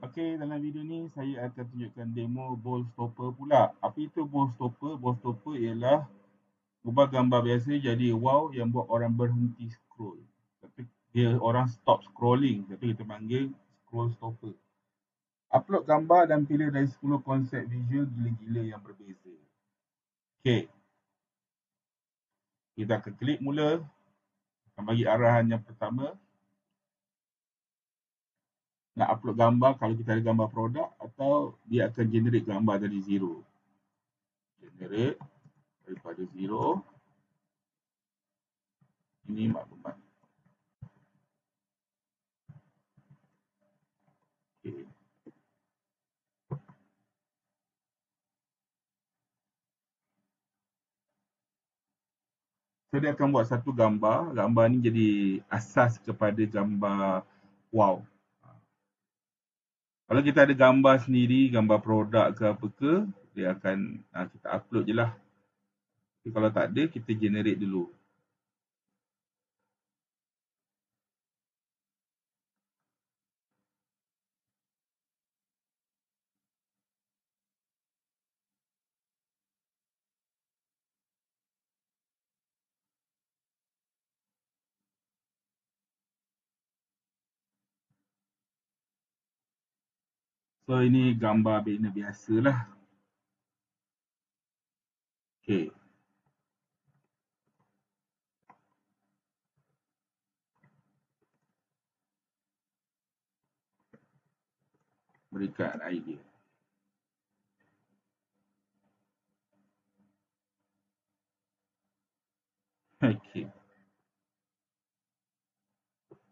Okey, dalam video ni saya akan tunjukkan demo ball stopper pula. Apa itu ball stopper? Ball stopper ialah ubah gambar biasa jadi wow yang buat orang berhenti scroll. Tapi dia orang stop scrolling, tapi kita panggil scroll stopper. Upload gambar dan pilih dari 10 konsep visual gila-gila yang berbeza. Okey, kita akan klik mula. Akan bagi arahan yang pertama. Nak upload gambar kalau kita ada gambar produk atau dia akan generate gambar dari zero. Generate daripada zero. Ini maklumat. Okay. So dia akan buat satu gambar. Gambar ni jadi asas kepada gambar wow. Kalau kita ada gambar sendiri, gambar produk ke apa ke, dia akan kita upload je lah. Tapi kalau tak ada, kita generate dulu. So ini gambar bina biasa lah. Okay. Berikan idea. Okay.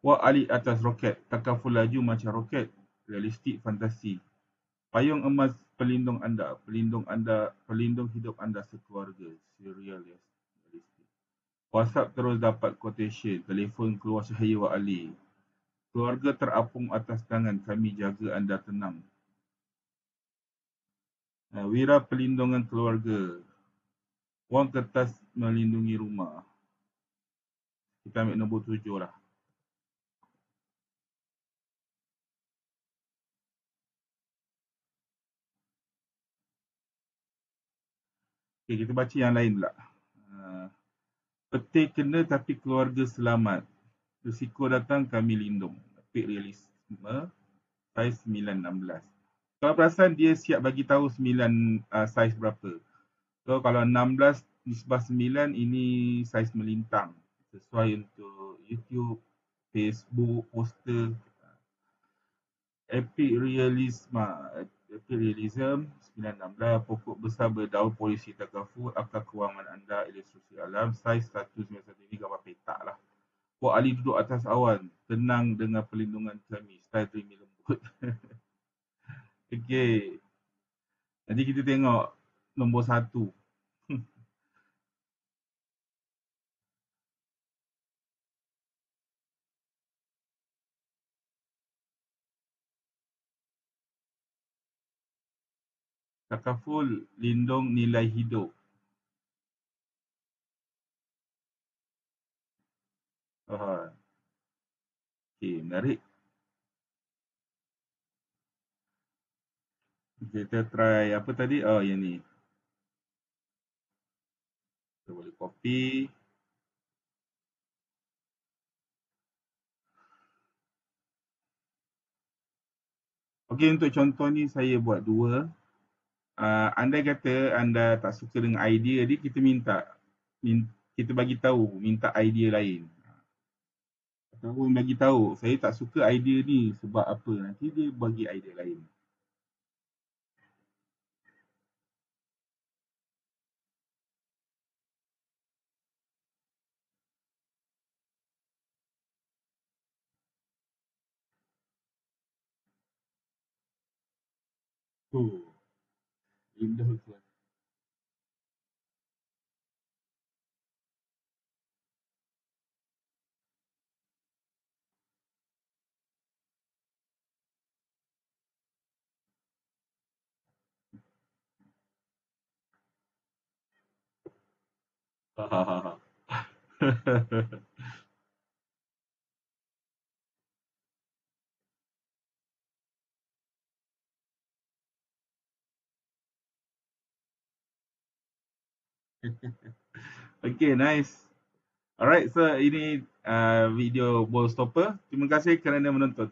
Wah alik atas roket, takaful laju macam roket, realistik fantasi. Payung emas pelindung anda, pelindung hidup anda sekeluarga. Serial ya. WhatsApp terus dapat quotation, telefon keluar cahaya Wak Ali. Keluarga terapung atas tangan, kami jaga anda tenang. Wira pelindungan keluarga. Wang kertas melindungi rumah. Kita ambil nombor 7 lah. Okay, kita baca yang lain pula. Petir kena tapi keluarga selamat. Risiko datang kami lindung. Epic realisme. Saiz 9-16. Kalau perasan dia siap bagi tahu 9 saiz berapa. So kalau 16 nisbah 9 ini saiz melintang. Sesuai untuk YouTube, Facebook, poster. Epic realism 9-16. Pokok besar berdaun polisi takaful. Akar kewangan anda ilustrasi alam. Saiz 191 ini gambar petak lah. Wak Ali duduk atas awan. Tenang dengan perlindungan kami. Style dreamy lembut. Okey. Nanti kita tengok nombor 1. Takaful lindung nilai hidup. Okey, menarik. Kita try apa tadi? Oh, yang ni. Kita boleh copy. Okey, untuk contoh ni saya buat 2. Andai kata anda tak suka dengan idea dia, kita kita bagi tahu minta idea lain. Ataupun bagi tahu saya tak suka idea ni sebab apa, nanti dia bagi idea lain. Tu. Indah tu. Ha ha ha ha. Okay, nice. Alright, so ini video ball stopper. Terima kasih kerana menonton.